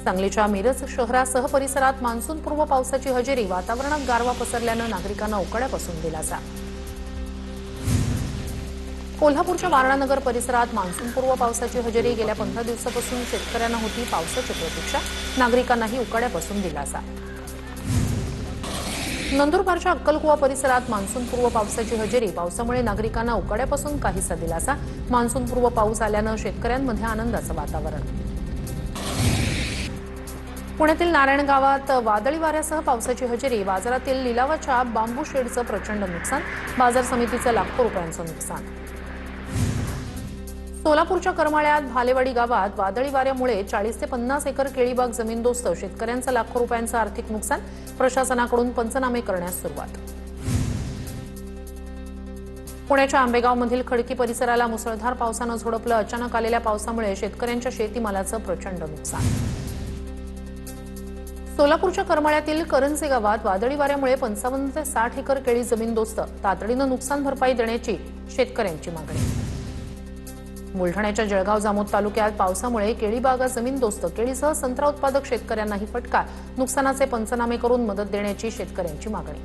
सांगलीच्या मिरज शहरासह परिसरात मान्सूनपूर्व पावसाची हजेरी, वातावरणात गारवा पसरल्यानं नागरिकांना उकाड्यापासून दिलासा। कोल्हापूरच्या वारणानगर परिसरात मान्सूनपूर्व पावसाची हजेरी, गेल्या 15 दिवसापासून शेतकऱ्यांना होती पावसाची प्रतीक्षा, नागरिकांनाही उकाड्यापासून दिलासा। नंदुरबारच्या अक्कलकुवा परिसरात मान्सूनपूर्व पावसाची हजेरी, पावसामुळे नागरिकांना उकाड्यापासून काहीसा दिलासा। मान्सूनपूर्व पाऊस आल्यानं शेतकऱ्यांमध्ये आनंदाचं वातावरण। पुण्यातील नारायण गावात वादळी वाऱ्यासह पावसाची हजेरी, बाजारातील लिलावाच्या बांबू शेडचं प्रचंड नुकसान, बाजार समितीचं लाखो रुपयांचं नुकसान। सोलापूरच्या करमाळ्यात भालेवाडी गावात वादळी वाऱ्यामुळे 40 ते 50 एकर केळीबाग जमीनदोस्त, शेतकऱ्यांचं लाखो रुपयांचं आर्थिक नुकसान, प्रशासनाकडून पंचनामे करण्यास सुरुवात। पुण्याच्या आंबेगावमधील खडकी परिसराला मुसळधार पावसानं झोडपलं, अचानक आलेल्या पावसामुळे शेतकऱ्यांच्या शेतीमालाचं प्रचंड नुकसान। सोलापूरच्या करमाळ्यातील करंजे गावात वादळी वाऱ्यामुळे 55 ते 60 एकर केळी जमीनदोस्त, तातडीनं नुकसान भरपाई देण्याची शेतकऱ्यांची मागणी। बुलढाण्याच्या जळगाव जामोद तालुक्यात पावसामुळे केळी बागा जमीनदोस्त, केळीसह संत्रा उत्पादक शेतकऱ्यांनाही फटका, नुकसानाचे पंचनामे करून मदत देण्याची शेतकऱ्यांची मागणी।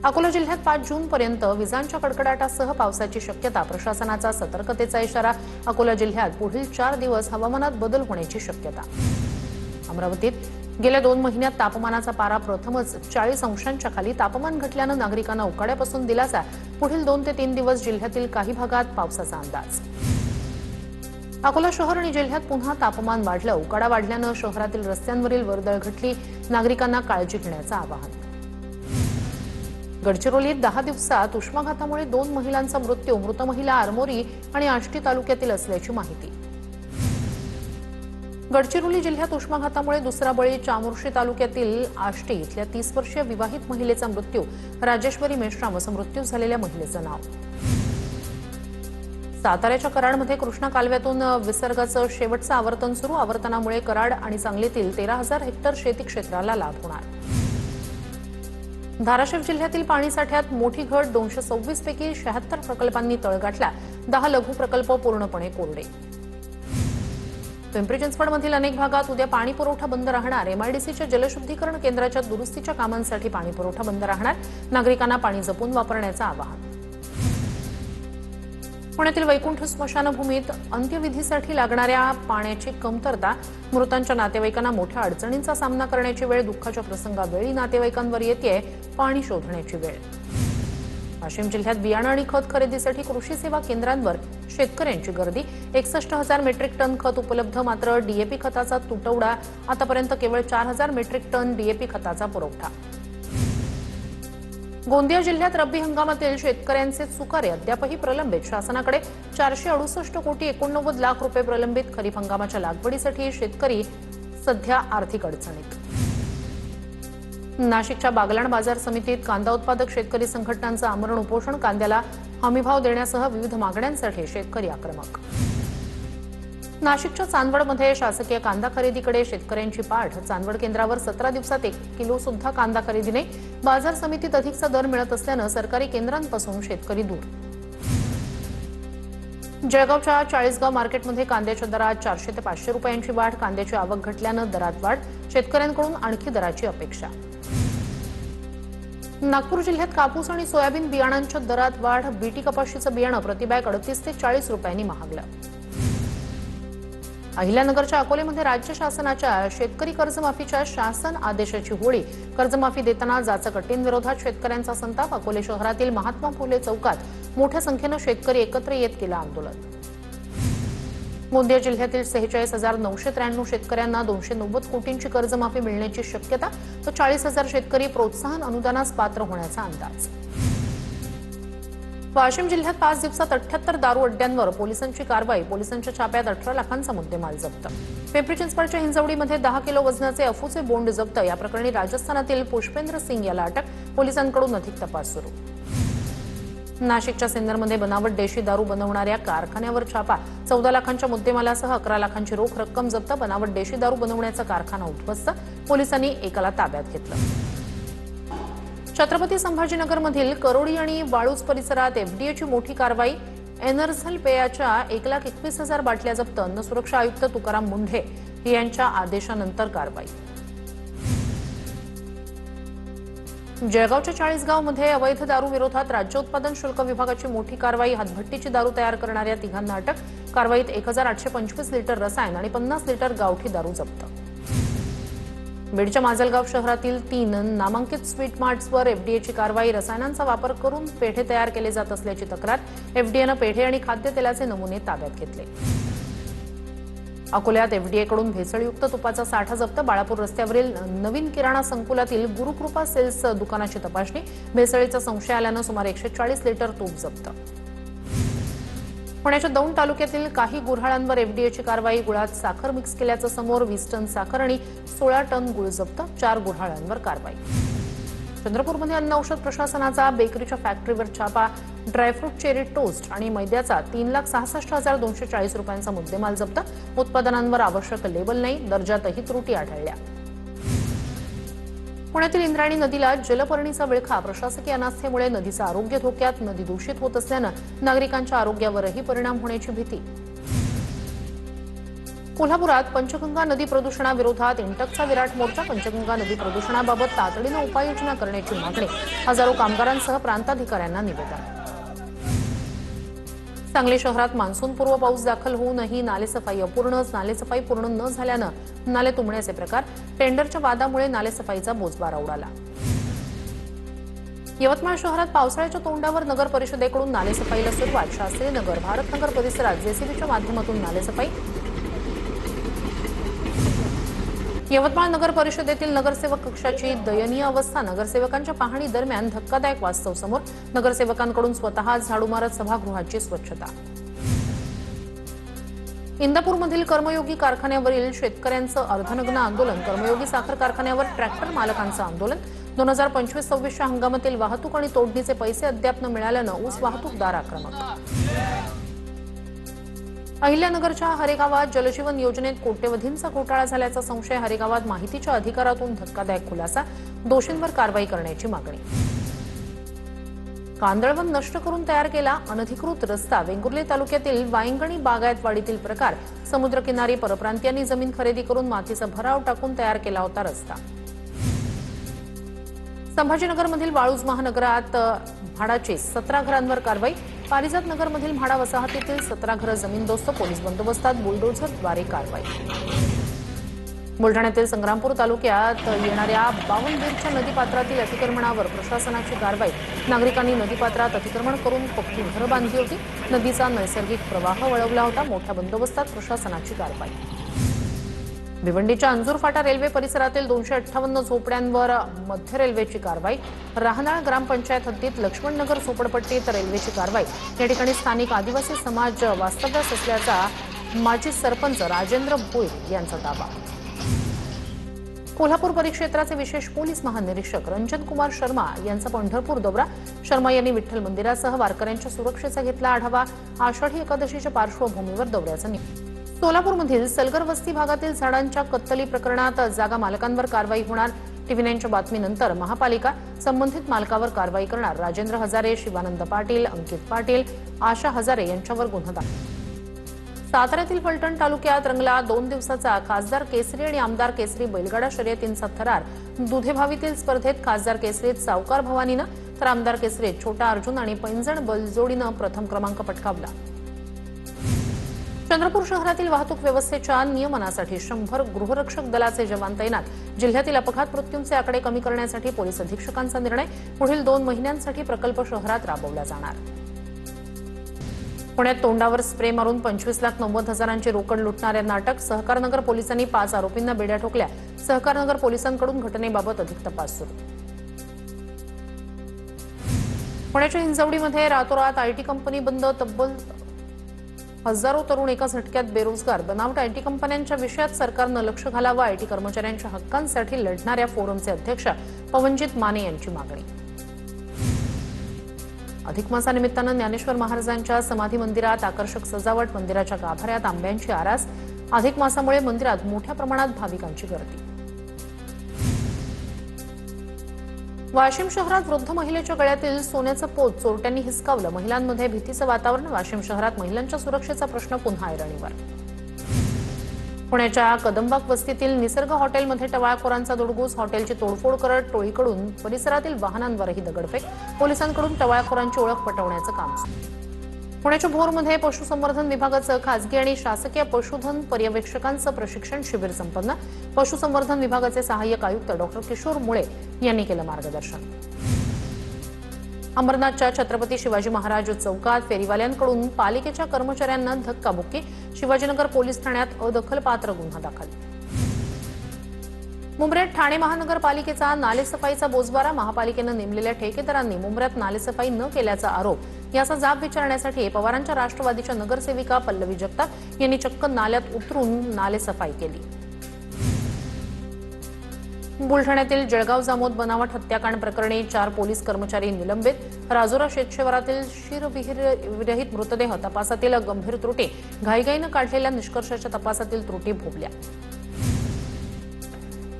अकोला जिल्ह्यात 5 जूनपर्यंत विजांच्या कडकडाटासह पावसाची शक्यता, प्रशासनाचा सतर्कतेचा इशारा, अकोला जिल्ह्यात पुढील 4 दिवस हवामानात बदल होण्याची शक्यता। अमरावतीत गेल्या 2 महिन्यात तापमानाचा पारा प्रथमच 40 अंशांच्या खाली, तापमान घटल्यानं नागरिकांना उकाड्यापासून दिलासा, पुढील 2 ते 3 दिवस जिल्ह्यातील काही भागात पावसाचा अंदाज। अकोला शहर आणि जिल्ह्यात पुन्हा तापमान वाढलं, उकाडा वाढल्यानं शहरातील रस्त्यांवरील वर्दळ घटली, नागरिकांना काळजी घेण्याचं आवाहन। गडचिरोलीत 10 दिवसात उष्माघातामुळे 2 महिलांचा मृत्यू, मृत महिला आरमोरी आणि आष्टी तालुक्यातील असल्याची माहिती। गडचिरोली जिल्ह्यात उष्माघातामुळे दुसरा बळी, चामोर्शी तालुक्यातील आष्टी इथल्या 30 वर्षीय विवाहित महिलेचा मृत्यू, राजेश्वरी मेश्राम असं मृत्यू झालेल्या महिलेचं नाव। साताऱ्याच्या कराडमध्ये कृष्णा कालव्यातून विसर्गाचं शेवटचं आवर्तन सुरू, आवर्तनामुळे कराड आणि सांगलीतील 13,000 हेक्टर शेती क्षेत्राला लाभ होणार। धाराशिव जिल्ह्यातील पाणीसाठ्यात मोठी घट, 226 पैकी 76 प्रकल्पांनी तळ गाठला, 10 लघु प्रकल्प पूर्णपणे कोरडे। पिंपरी चिंचवडमधील अनेक भागात उद्या पाणी पुरवठा बंद राहणार, एमआयडीसीच्या जलशुद्धीकरण केंद्राच्या दुरुस्तीच्या कामांसाठी पाणी पुरवठा बंद राहणार, नागरिकांना पाणी जपून वापरण्याचं आवाहन। पुण्यातील वैकुंठ स्मशानभूमीत अंत्यविधीसाठी लागणाऱ्या पाण्याची कमतरता, मृतांच्या नातेवाईकांना मोठ्या अडचणींचा सामना करण्याची वेळ, दुःखाच्या प्रसंगावेळी नातेवाईकांवर येतेय पाणी शोधण्याची वेळ। वाशिम जिल्ह्यात बियाणं आणि खत खरेदीसाठी कृषी सेवा केंद्रांवर शेतकऱ्यांची गर्दी, 61,000 मेट्रिक टन खत उपलब्ध, मात्र डीएपी खताचा तुटवडा, आतापर्यंत केवळ 4,000 मेट्रिक टन डीएपी खताचा पुरवठा। गोंदिया जिल्ह्यात रब्बी हंगामातील शेतकऱ्यांचे चुकारे अद्यापही प्रलंबित, शासनाकडे 468 कोटी 89 लाख रुपये प्रलंबित, खरीप हंगामाच्या लागवडीसाठी शेतकरी सध्या आर्थिक अडचणीत। नाशिकच्या बागलाण बाजार समितीत कांदा उत्पादक शेतकरी संघटनांचं आमरण उपोषण, कांद्याला हमीभाव देण्यासह विविध मागण्यांसाठी शेतकरी आक्रमक। नाशिकच्या चांदवडमध्ये शासकीय कांदा खरेदीकडे शेतकऱ्यांची पाठ, चांदवड केंद्रावर 17 दिवसात 1 किलो सुद्धा कांदा खरेदी नाही, बाजार समितीत अधिकचा दर मिळत असल्यानं सरकारी केंद्रांपासून शेतकरी दूर। जळगावच्या चाळीसगाव मार्केटमध्ये कांद्याच्या दरात 400 ते 500 रुपयांची वाढ, कांद्याची आवक घटल्यानं दरात वाढ, शेतकऱ्यांकडून आणखी दराची अपेक्षा। नागपूर जिल्ह्यात कापूस आणि सोयाबीन बियाणांच्या दरात वाढ, बीटी कपाशीचं बियाणं प्रतिबॅग 38 ते 40 रुपयांनी महागलं। अहिल्यानगरच्या अकोलेमध्ये राज्य शासनाच्या शेतकरी कर्जमाफीच्या शासन आदेशाची होळी, कर्जमाफी देताना जाचकट्टींविरोधात शेतकऱ्यांचा संताप, अकोले शहरातील महात्मा फुले चौकात मोठ्या संख्येनं शेतकरी एकत्र येत केलं आंदोलन। गोंदिया जिल्ह्यातील 46,993 शेतकऱ्यांना 290 कोटींची कर्जमाफी मिळण्याची शक्यता, तर 40,000 शेतकरी प्रोत्साहन अनुदानास पात्र होण्याचा अंदाज। वाशिम जिल्ह्यात 5 दिवसात 78 दारू अड्ड्यांवर पोलिसांची कारवाई, पोलिसांच्या छाप्यात 18 लाखांचा मुद्देमाल जप्त। पिंपरी चिंचवडच्या हिंजवडीमध्ये 10 किलो वजनाचे अफूचे बोंड जप्त, या प्रकरणी राजस्थानातील पुष्पेंद्र सिंग याला अटक, पोलिसांकडून अधिक तपास सुरू। नाशिकच्या सिन्नरमध्ये बनावट देशी दारू बनवणाऱ्या कारखान्यावर छापा, 14 लाखांच्या मुद्देमालासह 11 लाखांची रोख रक्कम जप्त, बनावट देशी दारू बनवण्याचा कारखाना उद्ध्वस्त, पोलिसांनी एकाला ताब्यात घेतलं। छत्रपती संभाजीनगरमधील करोडी आणि वाळूज परिसरात एफडीएची मोठी कारवाई, एनर्झल पेयाच्या 1,21,000 बाटल्या जप्त. अन्न सुरक्षा आयुक्त तुकाराम मुंढे यांच्या आदेशानंतर कारवाई. जळगावच्या चाळीसगावमध्ये अवैध दारू विरोधात राज्य उत्पादन शुल्क विभागाची मोठी कारवाई. हातभट्टीची दारू तयार करणाऱ्या तिघांना अटक. कारवाईत 1,825 लिटर रसायन आणि 50 लिटर गावठी दारू जप्त. बीडच्या माजलगाव शहरातील 3 नामांकित स्वीट मार्ट्सवर एफडीएची कारवाई. रसायनांचा वापर करून पेढे तयार केले जात असल्याची तक्रार. एफडीएनं पेढे आणि खाद्यतेलाचे नमुने ताब्यात घेतले. अकोल्यात एफडीएकडून भेसळयुक्त तुपाचा साठा जप्त. बाळापूर रस्त्यावरील नवीन किराणा संकुलातील गुरुकृपा सेल्स दुकानाची तपासणी. भेसळीचा संशय आल्यानं सुमारे 140 लिटर तूप जप्त. पुण्याच्या दौंड तालुक्यातील काही गुऱ्हाळांवर एफडीएची कारवाई. गुळात साखर मिक्स केल्याचं समोर. 20 टन साखर आणि 16 टन गुळ जप्त. 4 गुऱ्हाळांवर कारवाई. चंद्रपूरमध्ये अन्न औषध प्रशासनाचा बेकरीच्या फॅक्टरीवर छापा. ड्रायफ्रूट चेरी टोस्ट आणि मैद्याचा 3,66,240 रुपयांचा मुद्देमाल जप्त. उत्पादनांवर आवश्यक लेबल नाही. दर्जातही त्रुटी आढळल्या. पुण्यातील इंद्रायणी नदीला जलपर्णीचा विळखा. प्रशासकीय अनास्थेमुळे नदीचं आरोग्य धोक्यात. नदी दूषित होत असल्यानं नागरिकांच्या आरोग्यावरही परिणाम होण्याची भीती. कोल्हापुरात पंचगंगा नदी प्रदूषणाविरोधात इंटकचा विराट मोर्चा. पंचगंगा नदी प्रदूषणाबाबत तातडीनं उपाययोजना करण्याची मागणी. हजारो कामगारांसह प्रांताधिकाऱ्यांना निवेदन. सांगली शहरात मान्सूनपूर्व पाऊस दाखल होऊनही नालेसफाई अपूर्णच. नालेसफाई पूर्ण न झाल्यानं नाले तुंबण्याचे प्रकार. टेंडरच्या वादामुळे नालेसफाईचा बोजबारा उडाला. यवतमाळ शहरात पावसाळ्याच्या तोंडावर नगर परिषदेकडून नालेसफाईला सुरुवात. शास्त्री नगर, भारतनगर परिसरात जेसीबीच्या माध्यमातून नालेसफाई. यवतमाळ नगर परिषदेतील नगरसेवक कक्षाची दयनीय अवस्था. नगरसेवकांच्या पाहणी दरम्यान धक्कादायक वास्तव समोर. नगरसेवकांकडून स्वतः झाडू मारत सभागृहाची स्वच्छता. इंदापूरमधील कर्मयोगी कारखान्यावरील शेतकऱ्यांचं अर्धनग्न आंदोलन. कर्मयोगी साखर कारखान्यावर ट्रॅक्टर मालकांचं आंदोलन. 2025-26 हंगामातील वाहतूक आणि तोडणीचे पैसे अद्याप न मिळाल्यानं ऊस वाहतूकदार आक्रमक. अहिल्यानगरच्या हरेगावात जलजीवन योजनेत कोट्यवधींचा घोटाळा झाल्याचा संशय. हरेगावात माहितीच्या अधिकारातून धक्कादायक खुलासा. दोषींवर कारवाई करण्याची मागणी. कांदळवन नष्ट करून तयार केला अनधिकृत रस्ता. वेंगुर्ले तालुक्यातील वायंगणी बागायतवाडीतील प्रकार. समुद्रकिनारी परप्रांतीयांनी जमीन खरेदी करून मातीचा भराव टाकून तयार केला होता रस्ता. संभाजीनगरमधील वाळूज महानगरात म्हाडाची 17 घरांवर कारवाई. पारिजात नगरमधील म्हाडा वसाहतीतील 17 घरं जमीनदोस्त. पोलीस बंदोबस्तात बुलडोझरद्वारे कारवाई. बुलढाण्यातील संग्रामपूर तालुक्यात येणाऱ्या बावनबीरच्या नदीपात्रातील अतिक्रमणावर प्रशासनाची कारवाई. नागरिकांनी नदीपात्रात अतिक्रमण करून पक्की घरं बांधली होती. नदीचा नैसर्गिक प्रवाह वळवला होता. मोठ्या बंदोबस्तात प्रशासनाची कारवाई. भिवंडीच्या अंजूर फाटा रेल्वे परिसरातील 258 झोपड्यांवर मध्य रेल्वेची कारवाई. राहनाळ ग्रामपंचायत हद्दीत लक्ष्मणनगर झोपडपट्टीत रेल्वेची कारवाई. या ठिकाणी स्थानिक आदिवासी समाज वास्तव्यास असल्याचा माजी सरपंच राजेंद्र भोईर यांचा दावा. कोल्हापूर परिक्षेत्राचे विशेष पोलीस महानिरीक्षक रंजन कुमार शर्मा यांचा पंढरपूर दौरा. शर्मा यांनी विठ्ठल मंदिरासह वारकऱ्यांच्या सुरक्षेचा घेतला आढावा. आषाढी एकादशीच्या पार्श्वभूमीवर दौऱ्याचं नियोजन. सोलापूरमधील सलगर वस्ती भागातील झाडांच्या कत्तली प्रकरणात जागा मालकांवर कारवाई होणार. टीव्ही9च्या बातमीनंतर महापालिका संबंधित मालकावर कारवाई करणार. राजेंद्र हजारे, शिवानंद पाटील, अंकित पाटील, आशा हजारे यांच्यावर गुन्हा दाखल. साताऱ्यातील फलटण तालुक्यात रंगला 2 दिवसाचा खासदार केसरी आणि आमदार केसरी बैलगाडा शर्यतींचा थरार. दुधेभावीतील स्पर्धेत खासदार केसरीत सावकार भवानीनं तर आमदार केसरीत छोटा अर्जुन आणि पैंजण बैलजोडीनं प्रथम क्रमांक पटकावला. चंद्रपूर शहरातील वाहतूक व्यवस्थेच्या नियमनासाठी 100 गृहरक्षक दलाचे जवान तैनात. जिल्ह्यातील अपघात मृत्यूंचे आकडे कमी करण्यासाठी पोलीस अधीक्षकांचा निर्णय. पुढील 2 महिन्यांसाठी प्रकल्प शहरात राबवला जाणार. पुण्यात तोंडावर स्प्रे मारून 25,90,000ची रोकड लुटणाऱ्यांना अटक. सहकारनगर पोलिसांनी 5 आरोपींना बेड्या ठोकल्या. सहकारनगर पोलिसांकडून घटनेबाबत अधिक तपास सुरू. पुण्याच्या हिंजवडीमध्ये रातोरात आयटी कंपनी बंद. तब्बल हजारो तरुण एका झटक्यात बेरोजगार. बनावट आयटी कंपन्यांच्या विषयात सरकारनं लक्ष घालावं. आयटी कर्मचाऱ्यांच्या हक्कांसाठी लढणाऱ्या फोरमचे अध्यक्ष पवनजित माने यांची मागणी. अधिक मासानिमित्तानं ज्ञानेश्वर महाराजांच्या समाधी मंदिरात आकर्षक सजावट. मंदिराच्या गाभाऱ्यात आंब्यांची आरास. अधिक मासामुळे मंदिरात मोठ्या प्रमाणात भाविकांची गर्दी. वाशिम शहरात वृद्ध महिलेच्या गळ्यातील सोन्याचं पोत चोरट्यांनी हिसकावलं. महिलांमध्ये भीतीचं वातावरण. वाशिम शहरात महिलांच्या सुरक्षेचा प्रश्न पुन्हा ऐरणीवर. पुण्याच्या कदमबाग वस्तीतील निसर्ग हॉटेलमध्ये टवाळखोरांचा दुडगूस. हॉटेलची तोडफोड करत टोळीकडून परिसरातील वाहनांवरही दगडफेक. पोलिसांकडून टवाळखोरांची ओळख पटवण्याचं काम सुरू. पुण्याच्या भोरमध्ये पशुसंवर्धन विभागाचं खासगी आणि शासकीय पशुधन पर्यवेक्षकांचं प्रशिक्षण शिबिर संपन्न. पशुसंवर्धन विभागाचे सहाय्यक आयुक्त डॉ. किशोर मुळे यांनी केलं मार्गदर्शन. अंबरनाथच्या छत्रपती शिवाजी महाराज चौकात फेरीवाल्यांकडून पालिकेच्या कर्मचाऱ्यांना धक्काबुक्की. शिवाजीनगर पोलीस ठाण्यात अदखलपात्र गुन्हा दाखल. मुंब्र्यात ठाणे महानगरपालिकेचा नालेसफाईचा बोजबारा. महापालिकेनं नेमलेल्या ठेकेदारांनी मुंब्र्यात नालेसफाई न केल्याचा आरोप. याचा जाब विचारण्यासाठी पवारांच्या राष्ट्रवादीच्या नगरसेविका पल्लवी जगताप यांनी चक्क नाल्यात उतरून नालेसफाई केली. बुलढाण्यातील जळगाव जामोद बनावट हत्याकांड प्रकरणी 4 पोलीस कर्मचारी निलंबित. राजुरा शेतशिवारातील शिरविरहित मृतदेह तपासातील गंभीर त्रुटी. घाईघाईनं काढलेल्या निष्कर्षाच्या तपासातील त्रुटी भोगल्या.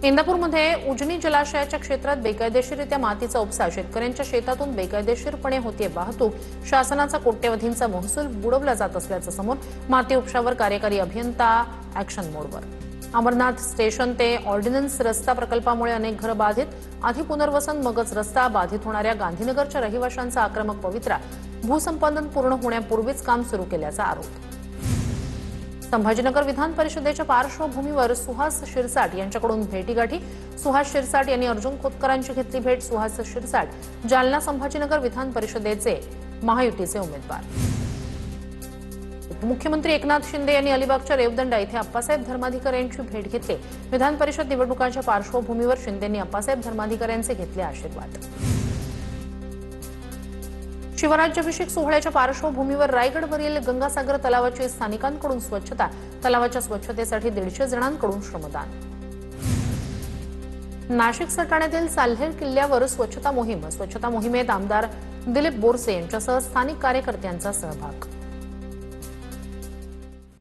इंदापूरमध्ये उजनी जलाशयाच्या क्षेत्रात बेकायदेशीररित्या मातीचा उपसा. शेतकऱ्यांच्या शेतातून बेकायदेशीरपणे होते वाहतूक. शासनाचा कोट्यवधींचा महसूल बुडवला जात असल्याचं समोर. माती उपशावर कार्यकारी अभियंता ॲक्शन मोडवर. अमरनाथ स्टेशन ते ऑर्डिनन्स रस्ता प्रकल्पामुळे अनेक घरं बाधित. आधी पुनर्वसन मगच रस्ता. बाधित होणाऱ्या गांधीनगरच्या रहिवाशांचा आक्रमक पवित्रा. भूसंपादन पूर्ण होण्यापूर्वीच काम सुरू केल्याचा आरोप. संभाजीनगर विधान परिषदेच्या पार्श्वभूमीवर सुहास शिरसाट यांच्याकडून भेटीगाठी. सुहास शिरसाट यांनी अर्जुन खोतकरांची घेतली भेट. सुहास शिरसाट जालना संभाजीनगर विधान परिषदेचे महायुतीचे उमेदवार. मुख्यमंत्री एकनाथ शिंदे यांनी अलिबागच्या रेवदंडा इथे अप्पासाहेब धर्माधिकारी यांची भेट घेतली. विधान परिषद निवडणुकांच्या पार्श्वभूमीवर शिंदेंनी अप्पासाहेब धर्माधिकारी यांचे घेतले आशीर्वाद. शिवराज्याभिषेक सोहळ्याच्या पार्श्वभूमीवर रायगडवरील गंगासागर तलावाची स्थानिकांकडून स्वच्छता. तलावाच्या स्वच्छतेसाठी 150 जणांकडून श्रमदान. नाशिक सटाण्यातील साल्हेर किल्ल्यावर स्वच्छता मोहीम. स्वच्छता मोहिमेत आमदार दिलीप बोरसे यांच्यासह स्थानिक कार्यकर्त्यांचा सहभाग.